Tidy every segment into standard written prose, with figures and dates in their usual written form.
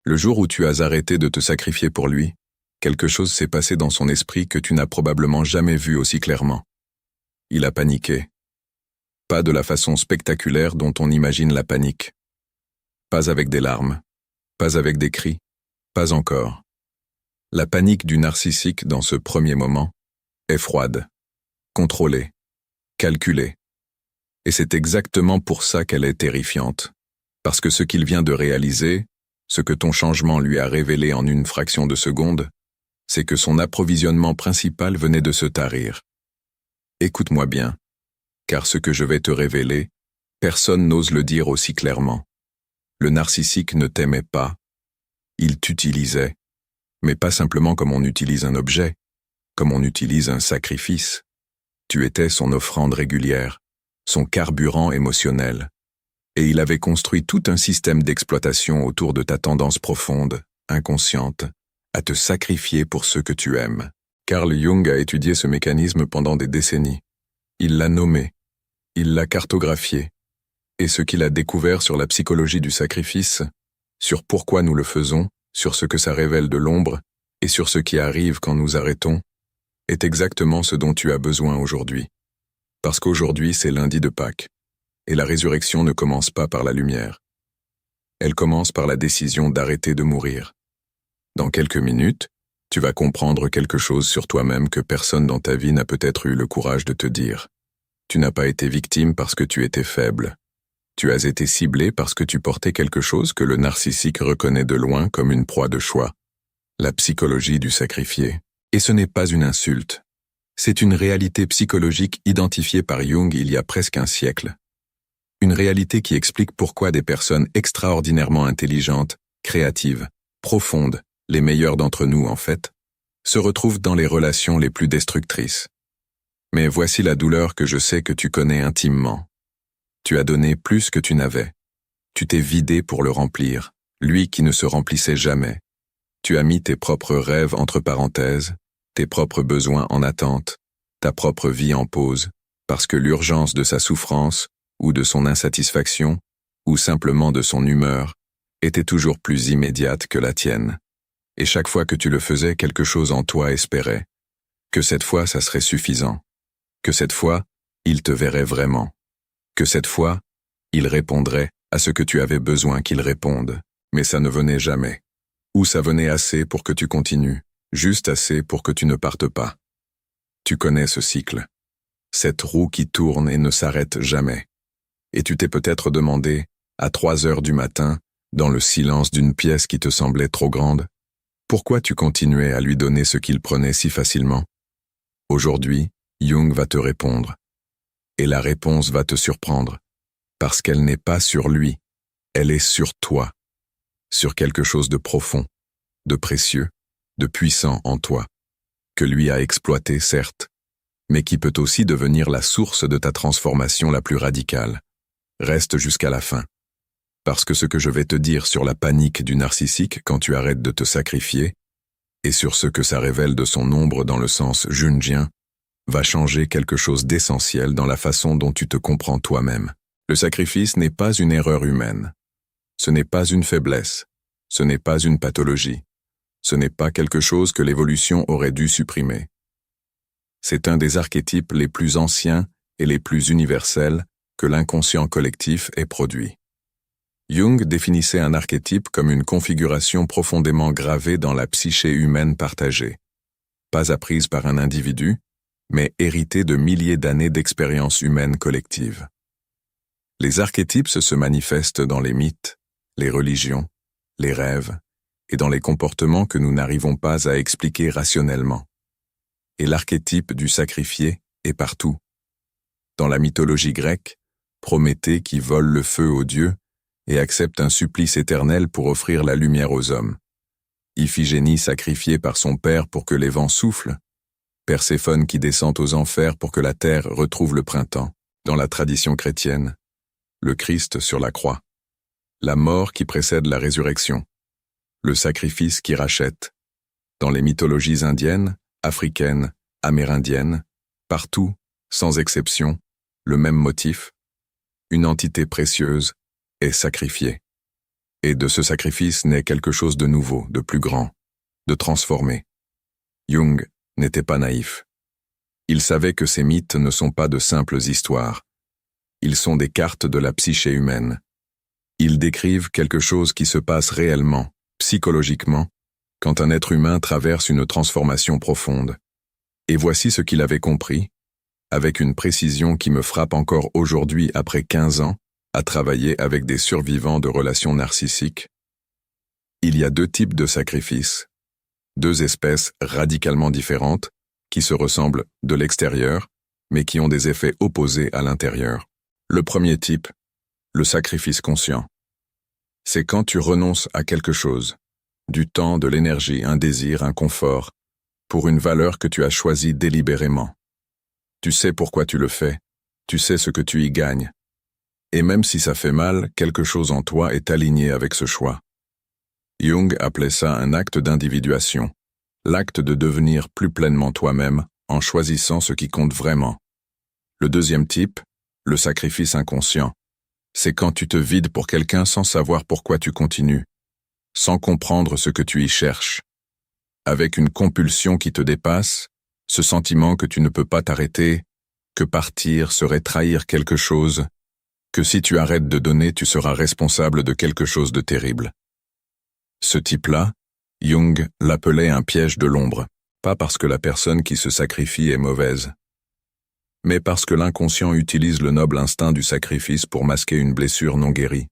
Le jour où tu as arrêté de te sacrifier pour lui, quelque chose s'est passé dans son esprit que tu n'as probablement jamais vu aussi clairement. Il a paniqué. Pas de la façon spectaculaire dont on imagine la panique. Pas avec des larmes, pas avec des cris, pas encore. La panique du narcissique dans ce premier moment est froide, contrôlée, calculée. Et c'est exactement pour ça qu'elle est terrifiante. Parce que ce qu'il vient de réaliser, ce que ton changement lui a révélé en une fraction de seconde, c'est que son approvisionnement principal venait de se tarir. Écoute-moi bien, car ce que je vais te révéler, personne n'ose le dire aussi clairement. Le narcissique ne t'aimait pas, il t'utilisait, mais pas simplement comme on utilise un objet, comme on utilise un sacrifice. Tu étais son offrande régulière, son carburant émotionnel, et il avait construit tout un système d'exploitation autour de ta tendance profonde, inconsciente, à te sacrifier pour ceux que tu aimes. Carl Jung a étudié ce mécanisme pendant des décennies. Il l'a nommé, il l'a cartographié, et ce qu'il a découvert sur la psychologie du sacrifice, sur pourquoi nous le faisons, sur ce que ça révèle de l'ombre, et sur ce qui arrive quand nous arrêtons, est exactement ce dont tu as besoin aujourd'hui. Parce qu'aujourd'hui c'est lundi de Pâques, et la résurrection ne commence pas par la lumière. Elle commence par la décision d'arrêter de mourir. Dans quelques minutes, tu vas comprendre quelque chose sur toi-même que personne dans ta vie n'a peut-être eu le courage de te dire. Tu n'as pas été victime parce que tu étais faible. Tu as été ciblé parce que tu portais quelque chose que le narcissique reconnaît de loin comme une proie de choix. La psychologie du sacrifié. Et ce n'est pas une insulte. C'est une réalité psychologique identifiée par Jung il y a presque un siècle. Une réalité qui explique pourquoi des personnes extraordinairement intelligentes, créatives, profondes, les meilleures d'entre nous en fait, se retrouvent dans les relations les plus destructrices. Mais voici la douleur que je sais que tu connais intimement. Tu as donné plus que tu n'avais. Tu t'es vidé pour le remplir, lui qui ne se remplissait jamais. Tu as mis tes propres rêves entre parenthèses, tes propres besoins en attente, ta propre vie en pause, parce que l'urgence de sa souffrance, ou de son insatisfaction, ou simplement de son humeur, était toujours plus immédiate que la tienne. Et chaque fois que tu le faisais, quelque chose en toi espérait. Que cette fois, ça serait suffisant. Que cette fois, il te verrait vraiment. Que cette fois, il répondrait à ce que tu avais besoin qu'il réponde. Mais ça ne venait jamais. Ou ça venait assez pour que tu continues, juste assez pour que tu ne partes pas. Tu connais ce cycle. Cette roue qui tourne et ne s'arrête jamais. Et tu t'es peut-être demandé, à 3 heures du matin, dans le silence d'une pièce qui te semblait trop grande, pourquoi tu continuais à lui donner ce qu'il prenait si facilement? Aujourd'hui, Jung va te répondre. Et la réponse va te surprendre, parce qu'elle n'est pas sur lui, elle est sur toi, sur quelque chose de profond, de précieux, de puissant en toi, que lui a exploité certes, mais qui peut aussi devenir la source de ta transformation la plus radicale. Reste jusqu'à la fin. Parce que ce que je vais te dire sur la panique du narcissique quand tu arrêtes de te sacrifier, et sur ce que ça révèle de son ombre dans le sens jungien, va changer quelque chose d'essentiel dans la façon dont tu te comprends toi-même. Le sacrifice n'est pas une erreur humaine. Ce n'est pas une faiblesse. Ce n'est pas une pathologie. Ce n'est pas quelque chose que l'évolution aurait dû supprimer. C'est un des archétypes les plus anciens et les plus universels que l'inconscient collectif ait produit. Jung définissait un archétype comme une configuration profondément gravée dans la psyché humaine partagée, pas apprise par un individu, mais héritée de milliers d'années d'expériences humaines collectives. Les archétypes se manifestent dans les mythes, les religions, les rêves, et dans les comportements que nous n'arrivons pas à expliquer rationnellement. Et l'archétype du sacrifié est partout. Dans la mythologie grecque, Prométhée qui vole le feu aux dieux et accepte un supplice éternel pour offrir la lumière aux hommes. Iphigénie sacrifiée par son père pour que les vents soufflent. Perséphone qui descend aux enfers pour que la terre retrouve le printemps. Dans la tradition chrétienne, le Christ sur la croix. La mort qui précède la résurrection. Le sacrifice qui rachète. Dans les mythologies indiennes, africaines, amérindiennes, partout, sans exception, le même motif. Une entité précieuse est sacrifiée. Et de ce sacrifice naît quelque chose de nouveau, de plus grand, de transformé. Jung n'était pas naïf. Il savait que ces mythes ne sont pas de simples histoires. Ils sont des cartes de la psyché humaine. Ils décrivent quelque chose qui se passe réellement, psychologiquement, quand un être humain traverse une transformation profonde. Et voici ce qu'il avait compris, avec une précision qui me frappe encore aujourd'hui après 15 ans, à travailler avec des survivants de relations narcissiques. Il y a deux types de sacrifices, deux espèces radicalement différentes, qui se ressemblent de l'extérieur, mais qui ont des effets opposés à l'intérieur. Le premier type, le sacrifice conscient. C'est quand tu renonces à quelque chose, du temps, de l'énergie, un désir, un confort, pour une valeur que tu as choisie délibérément. Tu sais pourquoi tu le fais, tu sais ce que tu y gagnes. Et même si ça fait mal, quelque chose en toi est aligné avec ce choix. Jung appelait ça un acte d'individuation, l'acte de devenir plus pleinement toi-même en choisissant ce qui compte vraiment. Le deuxième type, le sacrifice inconscient, c'est quand tu te vides pour quelqu'un sans savoir pourquoi tu continues, sans comprendre ce que tu y cherches, avec une compulsion qui te dépasse, ce sentiment que tu ne peux pas t'arrêter, que partir serait trahir quelque chose, que si tu arrêtes de donner, tu seras responsable de quelque chose de terrible. Ce type-là, Jung l'appelait un piège de l'ombre, pas parce que la personne qui se sacrifie est mauvaise, mais parce que l'inconscient utilise le noble instinct du sacrifice pour masquer une blessure non guérie.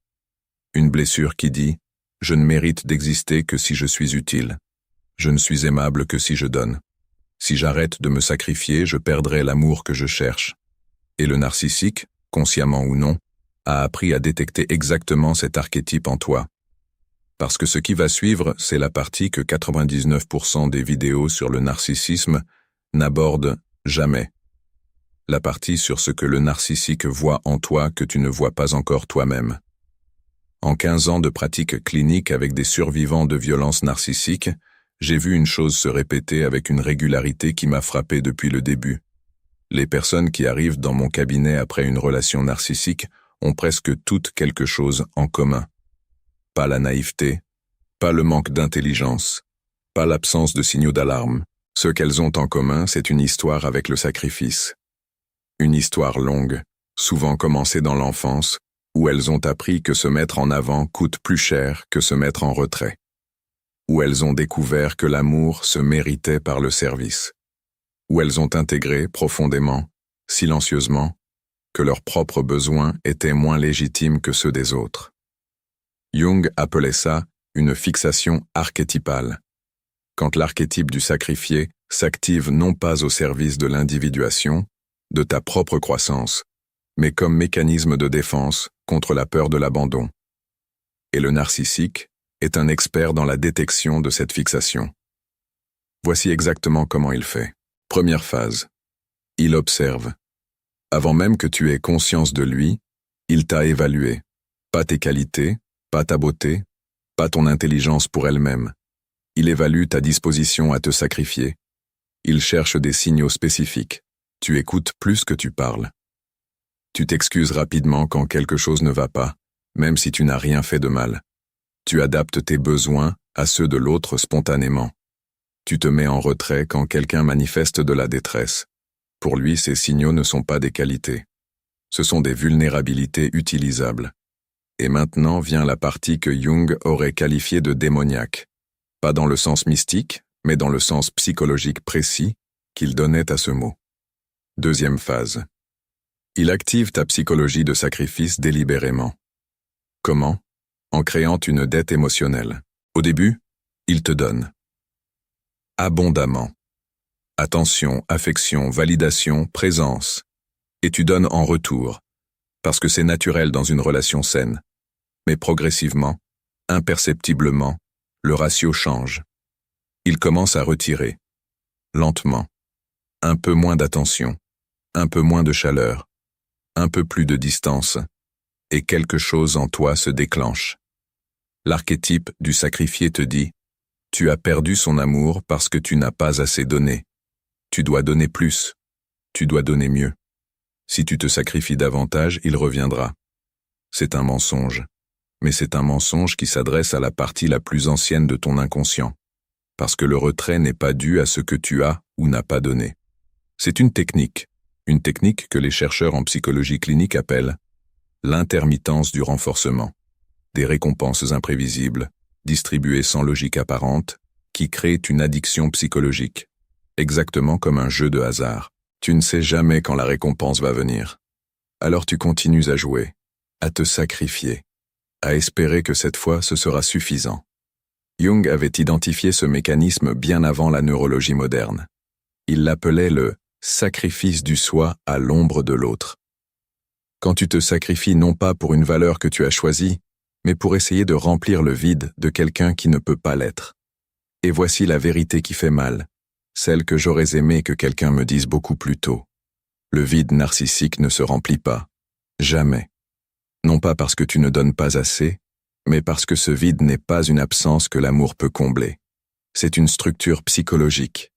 Une blessure qui dit « Je ne mérite d'exister que si je suis utile. Je ne suis aimable que si je donne. Si j'arrête de me sacrifier, je perdrai l'amour que je cherche. » Et le narcissique, consciemment ou non, a appris à détecter exactement cet archétype en toi. Parce que ce qui va suivre, c'est la partie que 99% des vidéos sur le narcissisme n'abordent jamais. La partie sur ce que le narcissique voit en toi que tu ne vois pas encore toi-même. En 15 ans de pratique clinique avec des survivants de violences narcissiques, j'ai vu une chose se répéter avec une régularité qui m'a frappé depuis le début. Les personnes qui arrivent dans mon cabinet après une relation narcissique ont presque toutes quelque chose en commun. Pas la naïveté, pas le manque d'intelligence, pas l'absence de signaux d'alarme. Ce qu'elles ont en commun, c'est une histoire avec le sacrifice. Une histoire longue, souvent commencée dans l'enfance, où elles ont appris que se mettre en avant coûte plus cher que se mettre en retrait. Où elles ont découvert que l'amour se méritait par le service. Où elles ont intégré profondément, silencieusement, que leurs propres besoins étaient moins légitimes que ceux des autres. Jung appelait ça une fixation archétypale. Quand l'archétype du sacrifié s'active non pas au service de l'individuation, de ta propre croissance, mais comme mécanisme de défense contre la peur de l'abandon. Et le narcissique est un expert dans la détection de cette fixation. Voici exactement comment il fait. Première phase. Il observe. Avant même que tu aies conscience de lui, il t'a évalué. Pas tes qualités, pas ta beauté, pas ton intelligence pour elle-même. Il évalue ta disposition à te sacrifier. Il cherche des signaux spécifiques. Tu écoutes plus que tu parles. Tu t'excuses rapidement quand quelque chose ne va pas, même si tu n'as rien fait de mal. Tu adaptes tes besoins à ceux de l'autre spontanément. Tu te mets en retrait quand quelqu'un manifeste de la détresse. Pour lui, ces signaux ne sont pas des qualités. Ce sont des vulnérabilités utilisables. Et maintenant vient la partie que Jung aurait qualifiée de démoniaque. Pas dans le sens mystique, mais dans le sens psychologique précis qu'il donnait à ce mot. Deuxième phase. Il active ta psychologie de sacrifice délibérément. Comment? En créant une dette émotionnelle. Au début, il te donne. Abondamment. Attention, affection, validation, présence. Et tu donnes en retour, parce que c'est naturel dans une relation saine. Mais progressivement, imperceptiblement, le ratio change. Il commence à retirer. Lentement. Un peu moins d'attention. Un peu moins de chaleur, un peu plus de distance, et quelque chose en toi se déclenche. L'archétype du sacrifié te dit « Tu as perdu son amour parce que tu n'as pas assez donné. Tu dois donner plus. Tu dois donner mieux. Si tu te sacrifies davantage, il reviendra. » C'est un mensonge. Mais c'est un mensonge qui s'adresse à la partie la plus ancienne de ton inconscient, parce que le retrait n'est pas dû à ce que tu as ou n'as pas donné. C'est une technique que les chercheurs en psychologie clinique appellent l'intermittence du renforcement, des récompenses imprévisibles, distribuées sans logique apparente, qui créent une addiction psychologique, exactement comme un jeu de hasard. Tu ne sais jamais quand la récompense va venir. Alors tu continues à jouer, à te sacrifier, à espérer que cette fois ce sera suffisant. Jung avait identifié ce mécanisme bien avant la neurologie moderne. Il l'appelait le sacrifice du soi à l'ombre de l'autre. Quand tu te sacrifies non pas pour une valeur que tu as choisie, mais pour essayer de remplir le vide de quelqu'un qui ne peut pas l'être. Et voici la vérité qui fait mal, celle que j'aurais aimé que quelqu'un me dise beaucoup plus tôt. Le vide narcissique ne se remplit pas, jamais. Non pas parce que tu ne donnes pas assez, mais parce que ce vide n'est pas une absence que l'amour peut combler. C'est une structure psychologique,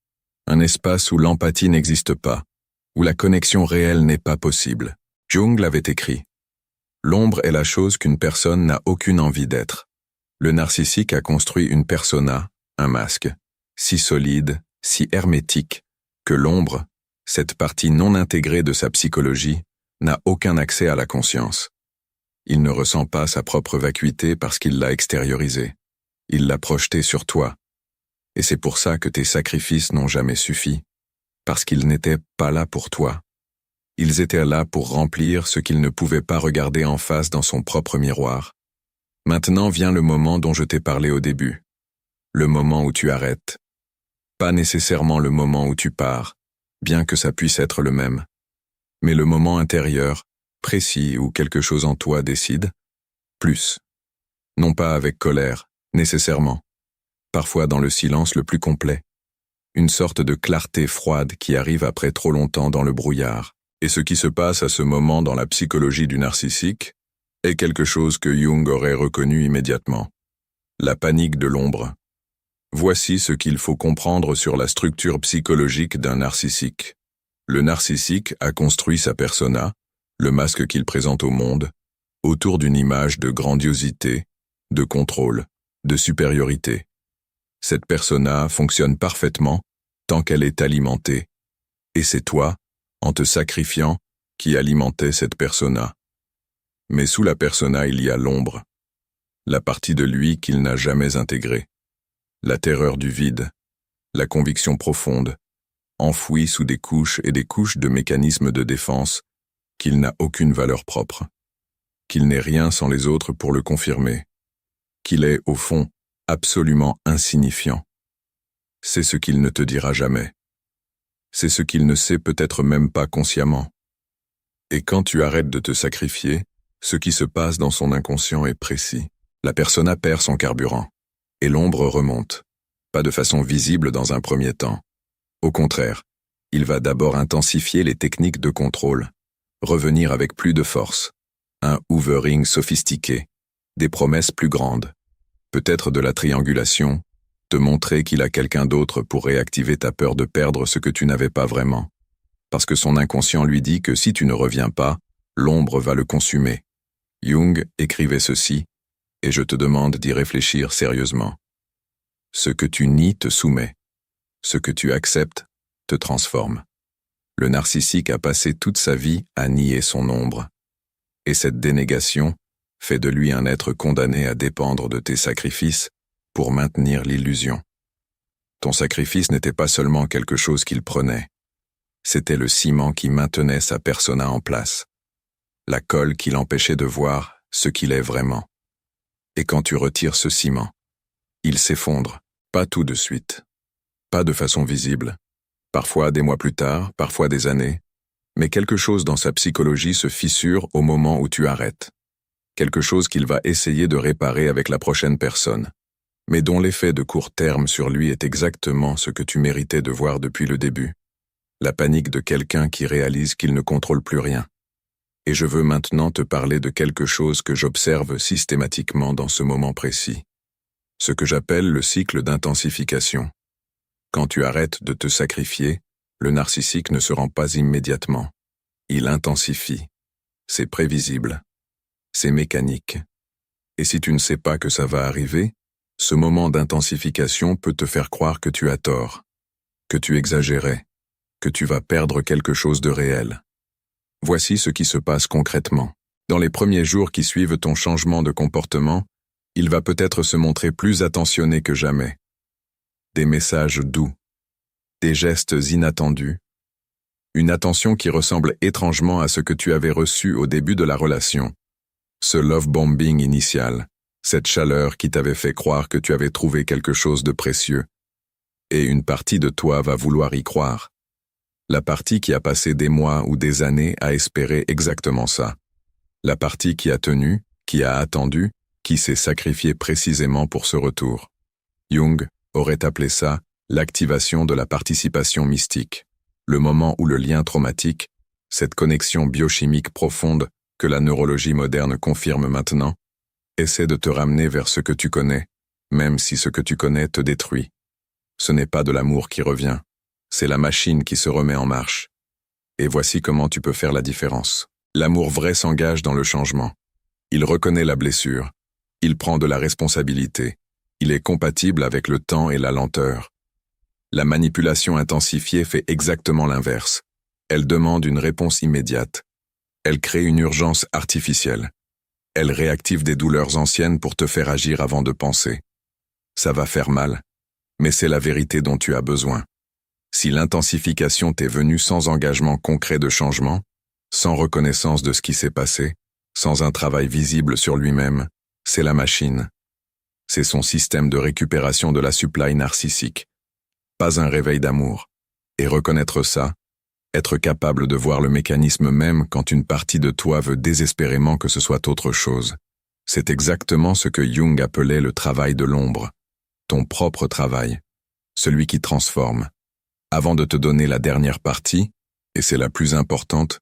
un espace où l'empathie n'existe pas, où la connexion réelle n'est pas possible. Jung l'avait écrit. L'ombre est la chose qu'une personne n'a aucune envie d'être. Le narcissique a construit une persona, un masque, si solide, si hermétique, que l'ombre, cette partie non intégrée de sa psychologie, n'a aucun accès à la conscience. Il ne ressent pas sa propre vacuité parce qu'il l'a extériorisée. Il l'a projetée sur toi. Et c'est pour ça que tes sacrifices n'ont jamais suffi, parce qu'ils n'étaient pas là pour toi. Ils étaient là pour remplir ce qu'il ne pouvait pas regarder en face dans son propre miroir. Maintenant vient le moment dont je t'ai parlé au début. Le moment où tu arrêtes. Pas nécessairement le moment où tu pars, bien que ça puisse être le même. Mais le moment intérieur, précis où quelque chose en toi décide, plus. Non pas avec colère, nécessairement. Parfois dans le silence le plus complet. Une sorte de clarté froide qui arrive après trop longtemps dans le brouillard. Et ce qui se passe à ce moment dans la psychologie du narcissique est quelque chose que Jung aurait reconnu immédiatement. La panique de l'ombre. Voici ce qu'il faut comprendre sur la structure psychologique d'un narcissique. Le narcissique a construit sa persona, le masque qu'il présente au monde, autour d'une image de grandiosité, de contrôle, de supériorité. Cette persona fonctionne parfaitement tant qu'elle est alimentée. Et c'est toi, en te sacrifiant, qui alimentais cette persona. Mais sous la persona, il y a l'ombre, la partie de lui qu'il n'a jamais intégrée, la terreur du vide, la conviction profonde, enfouie sous des couches et des couches de mécanismes de défense, qu'il n'a aucune valeur propre, qu'il n'est rien sans les autres pour le confirmer, qu'il est, au fond, absolument insignifiant. C'est ce qu'il ne te dira jamais. C'est ce qu'il ne sait peut-être même pas consciemment. Et quand tu arrêtes de te sacrifier, ce qui se passe dans son inconscient est précis. La persona perd son carburant, et l'ombre remonte, pas de façon visible dans un premier temps. Au contraire, il va d'abord intensifier les techniques de contrôle, revenir avec plus de force, un hoovering sophistiqué, des promesses plus grandes, peut-être de la triangulation, te montrer qu'il a quelqu'un d'autre pour réactiver ta peur de perdre ce que tu n'avais pas vraiment. Parce que son inconscient lui dit que si tu ne reviens pas, l'ombre va le consumer. Jung écrivait ceci, et je te demande d'y réfléchir sérieusement. Ce que tu nies te soumet. Ce que tu acceptes te transforme. Le narcissique a passé toute sa vie à nier son ombre. Et cette dénégation fait de lui un être condamné à dépendre de tes sacrifices pour maintenir l'illusion. Ton sacrifice n'était pas seulement quelque chose qu'il prenait, c'était le ciment qui maintenait sa persona en place, la colle qui l'empêchait de voir ce qu'il est vraiment. Et quand tu retires ce ciment, il s'effondre, pas tout de suite, pas de façon visible, parfois des mois plus tard, parfois des années, mais quelque chose dans sa psychologie se fissure au moment où tu arrêtes, quelque chose qu'il va essayer de réparer avec la prochaine personne, mais dont l'effet de court terme sur lui est exactement ce que tu méritais de voir depuis le début. La panique de quelqu'un qui réalise qu'il ne contrôle plus rien. Et je veux maintenant te parler de quelque chose que j'observe systématiquement dans ce moment précis. Ce que j'appelle le cycle d'intensification. Quand tu arrêtes de te sacrifier, le narcissique ne se rend pas immédiatement. Il intensifie. C'est prévisible. C'est mécanique. Et si tu ne sais pas que ça va arriver, ce moment d'intensification peut te faire croire que tu as tort, que tu exagérais, que tu vas perdre quelque chose de réel. Voici ce qui se passe concrètement. Dans les premiers jours qui suivent ton changement de comportement, il va peut-être se montrer plus attentionné que jamais. Des messages doux, des gestes inattendus, une attention qui ressemble étrangement à ce que tu avais reçu au début de la relation. Ce love bombing initial, cette chaleur qui t'avait fait croire que tu avais trouvé quelque chose de précieux. Et une partie de toi va vouloir y croire. La partie qui a passé des mois ou des années à espérer exactement ça. La partie qui a tenu, qui a attendu, qui s'est sacrifiée précisément pour ce retour. Jung aurait appelé ça l'activation de la participation mystique, le moment où le lien traumatique, cette connexion biochimique profonde que la neurologie moderne confirme maintenant, essaie de te ramener vers ce que tu connais, même si ce que tu connais te détruit. Ce n'est pas de l'amour qui revient, c'est la machine qui se remet en marche. Et voici comment tu peux faire la différence. L'amour vrai s'engage dans le changement. Il reconnaît la blessure. Il prend de la responsabilité. Il est compatible avec le temps et la lenteur. La manipulation intensifiée fait exactement l'inverse. Elle demande une réponse immédiate. Elle crée une urgence artificielle. Elle réactive des douleurs anciennes pour te faire agir avant de penser. Ça va faire mal, mais c'est la vérité dont tu as besoin. Si l'intensification t'est venue sans engagement concret de changement, sans reconnaissance de ce qui s'est passé, sans un travail visible sur lui-même, c'est la machine. C'est son système de récupération de la supply narcissique. Pas un réveil d'amour. Et reconnaître ça, être capable de voir le mécanisme même quand une partie de toi veut désespérément que ce soit autre chose. C'est exactement ce que Jung appelait le travail de l'ombre. Ton propre travail. Celui qui transforme. Avant de te donner la dernière partie, et c'est la plus importante,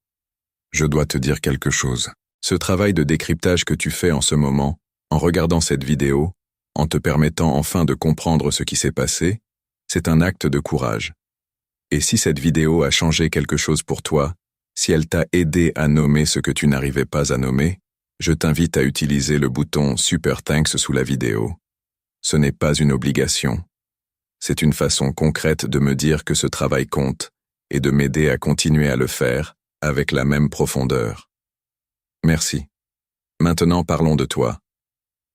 je dois te dire quelque chose. Ce travail de décryptage que tu fais en ce moment, en regardant cette vidéo, en te permettant enfin de comprendre ce qui s'est passé, c'est un acte de courage. Et si cette vidéo a changé quelque chose pour toi, si elle t'a aidé à nommer ce que tu n'arrivais pas à nommer, je t'invite à utiliser le bouton Super Thanks sous la vidéo. Ce n'est pas une obligation. C'est une façon concrète de me dire que ce travail compte et de m'aider à continuer à le faire avec la même profondeur. Merci. Maintenant parlons de toi.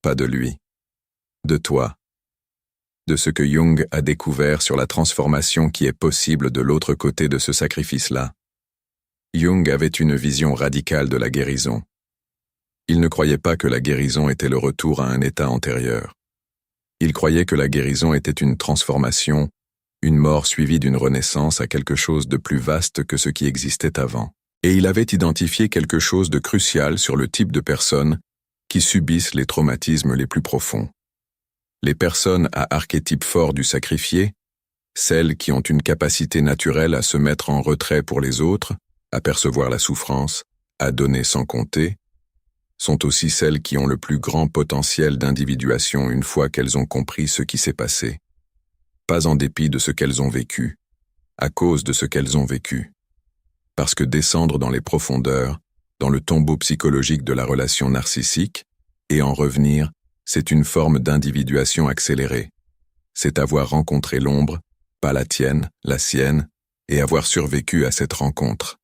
Pas de lui. De toi. De ce que Jung a découvert sur la transformation qui est possible de l'autre côté de ce sacrifice-là. Jung avait une vision radicale de la guérison. Il ne croyait pas que la guérison était le retour à un état antérieur. Il croyait que la guérison était une transformation, une mort suivie d'une renaissance à quelque chose de plus vaste que ce qui existait avant. Et il avait identifié quelque chose de crucial sur le type de personnes qui subissent les traumatismes les plus profonds. Les personnes à archétype fort du sacrifié, celles qui ont une capacité naturelle à se mettre en retrait pour les autres, à percevoir la souffrance, à donner sans compter, sont aussi celles qui ont le plus grand potentiel d'individuation une fois qu'elles ont compris ce qui s'est passé. Pas en dépit de ce qu'elles ont vécu, à cause de ce qu'elles ont vécu. Parce que descendre dans les profondeurs, dans le tombeau psychologique de la relation narcissique, et en revenir, c'est une forme d'individuation accélérée. C'est avoir rencontré l'ombre, pas la tienne, la sienne, et avoir survécu à cette rencontre.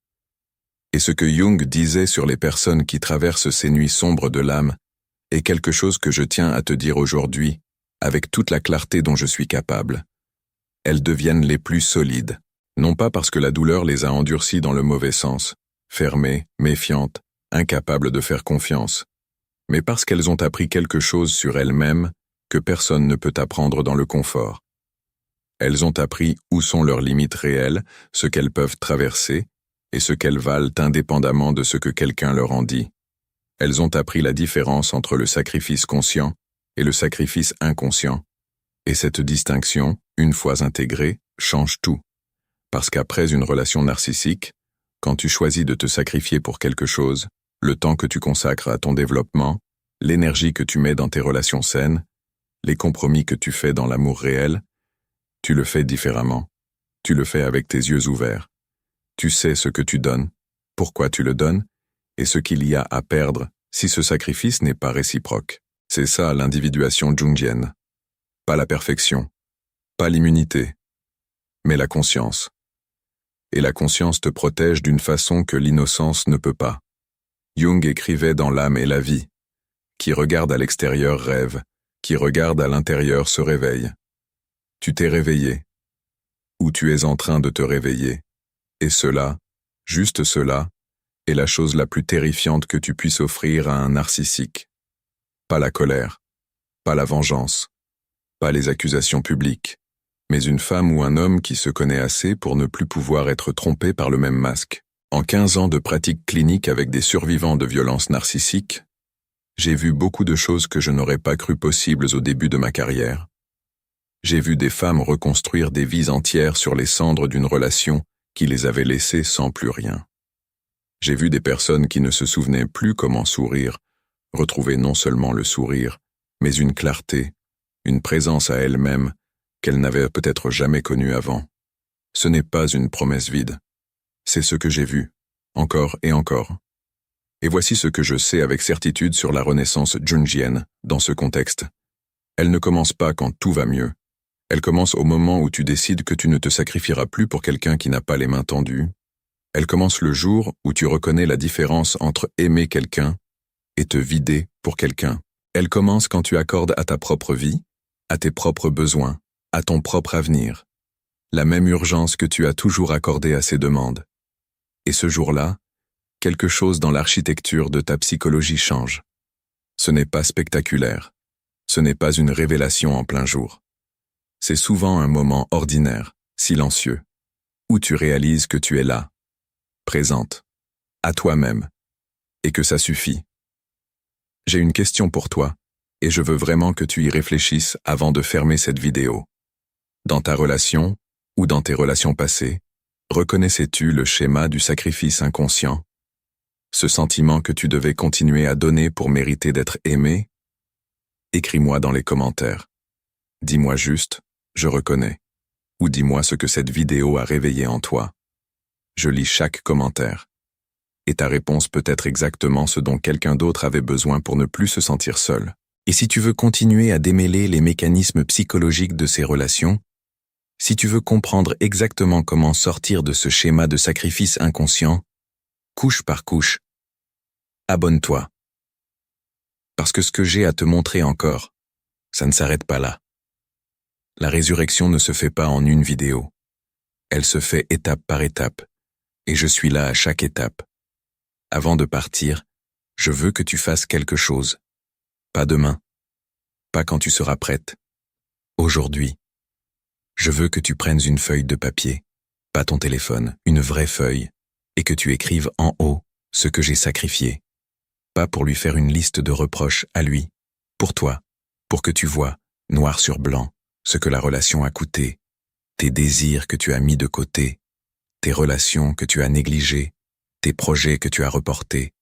Et ce que Jung disait sur les personnes qui traversent ces nuits sombres de l'âme est quelque chose que je tiens à te dire aujourd'hui, avec toute la clarté dont je suis capable. Elles deviennent les plus solides, non pas parce que la douleur les a endurcies dans le mauvais sens, fermées, méfiantes, incapables de faire confiance, mais parce qu'elles ont appris quelque chose sur elles-mêmes que personne ne peut apprendre dans le confort. Elles ont appris où sont leurs limites réelles, ce qu'elles peuvent traverser, et ce qu'elles valent indépendamment de ce que quelqu'un leur en dit. Elles ont appris la différence entre le sacrifice conscient et le sacrifice inconscient. Et cette distinction, une fois intégrée, change tout. Parce qu'après une relation narcissique, quand tu choisis de te sacrifier pour quelque chose, le temps que tu consacres à ton développement, l'énergie que tu mets dans tes relations saines, les compromis que tu fais dans l'amour réel, tu le fais différemment. Tu le fais avec tes yeux ouverts. Tu sais ce que tu donnes, pourquoi tu le donnes, et ce qu'il y a à perdre si ce sacrifice n'est pas réciproque. C'est ça l'individuation jungienne. Pas la perfection, pas l'immunité, mais la conscience. Et la conscience te protège d'une façon que l'innocence ne peut pas. Jung écrivait dans L'âme et la vie. Qui regarde à l'extérieur rêve, qui regarde à l'intérieur se réveille. Tu t'es réveillé, ou tu es en train de te réveiller, et cela, juste cela, est la chose la plus terrifiante que tu puisses offrir à un narcissique. Pas la colère, pas la vengeance, pas les accusations publiques, mais une femme ou un homme qui se connaît assez pour ne plus pouvoir être trompé par le même masque. En 15 ans de pratique clinique avec des survivants de violences narcissiques, j'ai vu beaucoup de choses que je n'aurais pas cru possibles au début de ma carrière. J'ai vu des femmes reconstruire des vies entières sur les cendres d'une relation qui les avait laissées sans plus rien. J'ai vu des personnes qui ne se souvenaient plus comment sourire, retrouver non seulement le sourire, mais une clarté, une présence à elles-mêmes qu'elles n'avaient peut-être jamais connue avant. Ce n'est pas une promesse vide. C'est ce que j'ai vu, encore et encore. Et voici ce que je sais avec certitude sur la renaissance jungienne dans ce contexte. Elle ne commence pas quand tout va mieux. Elle commence au moment où tu décides que tu ne te sacrifieras plus pour quelqu'un qui n'a pas les mains tendues. Elle commence le jour où tu reconnais la différence entre aimer quelqu'un et te vider pour quelqu'un. Elle commence quand tu accordes à ta propre vie, à tes propres besoins, à ton propre avenir, la même urgence que tu as toujours accordée à ces demandes. Et ce jour-là, quelque chose dans l'architecture de ta psychologie change. Ce n'est pas spectaculaire. Ce n'est pas une révélation en plein jour. C'est souvent un moment ordinaire, silencieux, où tu réalises que tu es là, présente, à toi-même, et que ça suffit. J'ai une question pour toi, et je veux vraiment que tu y réfléchisses avant de fermer cette vidéo. Dans ta relation, ou dans tes relations passées, reconnaissais-tu le schéma du sacrifice inconscient? Ce sentiment que tu devais continuer à donner pour mériter d'être aimé? Écris-moi dans les commentaires. Dis-moi juste, je reconnais. Ou dis-moi ce que cette vidéo a réveillé en toi. Je lis chaque commentaire. Et ta réponse peut être exactement ce dont quelqu'un d'autre avait besoin pour ne plus se sentir seul. Et si tu veux continuer à démêler les mécanismes psychologiques de ces relations, si tu veux comprendre exactement comment sortir de ce schéma de sacrifice inconscient, couche par couche, abonne-toi. Parce que ce que j'ai à te montrer encore, ça ne s'arrête pas là. La résurrection ne se fait pas en une vidéo. Elle se fait étape par étape, et je suis là à chaque étape. Avant de partir, je veux que tu fasses quelque chose. Pas demain, pas quand tu seras prête. Aujourd'hui. Je veux que tu prennes une feuille de papier, pas ton téléphone, une vraie feuille, et que tu écrives en haut ce que j'ai sacrifié. Pas pour lui faire une liste de reproches à lui, pour toi, pour que tu vois, noir sur blanc, ce que la relation a coûté, tes désirs que tu as mis de côté, tes relations que tu as négligées, tes projets que tu as reportés,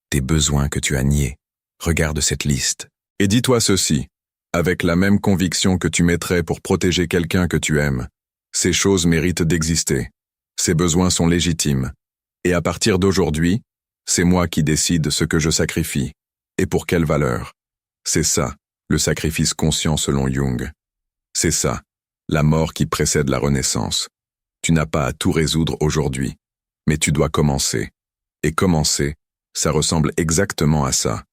tes besoins que tu as niés. Regarde cette liste. Et dis-toi ceci, avec la même conviction que tu mettrais pour protéger quelqu'un que tu aimes. Ces choses méritent d'exister. Ces besoins sont légitimes. Et à partir d'aujourd'hui, c'est moi qui décide ce que je sacrifie. Et pour quelle valeur. C'est ça, le sacrifice conscient selon Jung. C'est ça, la mort qui précède la renaissance. Tu n'as pas à tout résoudre aujourd'hui, mais tu dois commencer. Et commencer, ça ressemble exactement à ça.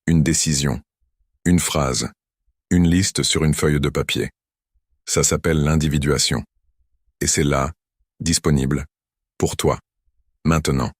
Une décision, une phrase, une liste sur une feuille de papier. Ça s'appelle l'individuation. Et c'est là, disponible, pour toi, maintenant.